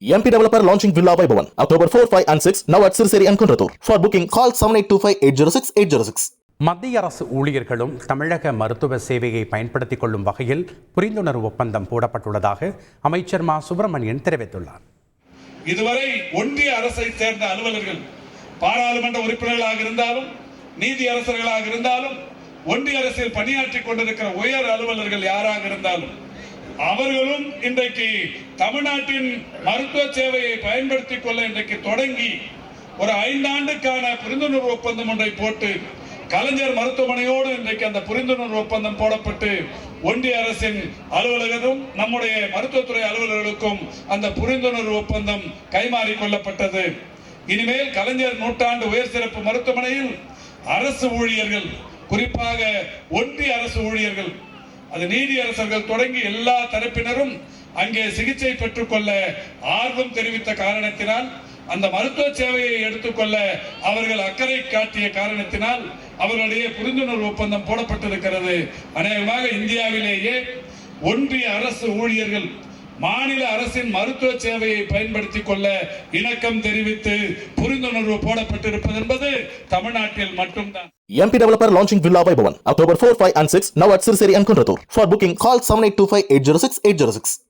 MP Developer launching Villa Vaibhavan October 4, 5 and 6 now at Sirseri and Kunratur. For booking call 7825-806-806. மத்திய அரசு ஊழியர்களும் தமிழக மருத்துவ சேவையை பயன்படுத்திக் கொள்ளும் வகையில் புரிந்துணர்வு ஒப்பந்தம் போடப்பட்டுள்ளதாக அமைச்சர் மா சுப்பிரமணியன் தெரிவித்துள்ளார். இதுவரை ஒன்றிய அரசை சேர்ந்த அலுவலர்கள் பாராளுமன்ற உறுப்பினர்களாக இருந்தாலும் நீதி அரசர்களாக இருந்தாலும் ஒன்றிய அரசில் பணியாற்றிக் கொண்டிருக்கிற உயர் அலுவலர்கள் யாராக இருந்தாலும் அவர்களும் இன்றைக்கு தமிழ்நாட்டின் மருத்துவ சேவையை பயன்படுத்திக் கொள்ள இன்றைக்கு தொடங்கி ஒரு 5 ஆண்டுக்கான புரிந்துணர்வு ஒப்பந்தம் ஒன்றை போட்டு கலைஞர் மருத்துவமனையோடு இன்றைக்கு அந்த புரிந்துணர்வு ஒப்பந்தம் போடப்பட்டு ஒன்றிய அரசின் அலுவலகரும் நம்முடைய மருத்துவத்துறை அலுவலர்களுக்கும் அந்த புரிந்துணர்வு ஒப்பந்தம் கைமாறி கொள்ளப்பட்டது. இனிமேல் கலைஞர் நூற்றாண்டு உயர் சிறப்பு மருத்துவமனையில் அரசு ஊழியர்கள், குறிப்பாக ஒன்றிய அரசு ஊழியர்கள், அது நீதி அரசர்கள் தொடங்கி எல்லா தரப்பினரும் அங்கே சிகிச்சை பெற்றுக்கொள்ள ஆர்வம் தெரிவித்த காரணத்தினால், அந்த மருத்துவ சேவையை எடுத்துக்கொள்ள அவர்கள் அக்கறை காட்டிய காரணத்தினால் அவர்களுடைய புரிந்துணர்வு ஒப்பந்தம் போடப்பட்டிருக்கிறது. அநேகமாக இந்தியாவிலேயே ஒன்றிய அரசு ஊழியர்கள் மாநில அரசின் மருத்துவ சேவையை பயன்படுத்திக் கொள்ள இணக்கம் தெரிவித்து புரிந்துணர்வு போடப்பட்டிருப்பது என்பது தமிழ்நாட்டில் மட்டும்தான். MP Developer launching Villa Vaibhavan October 4, 5 and 6 now at Sirseri and Kunratur. For booking call 7825-806-806.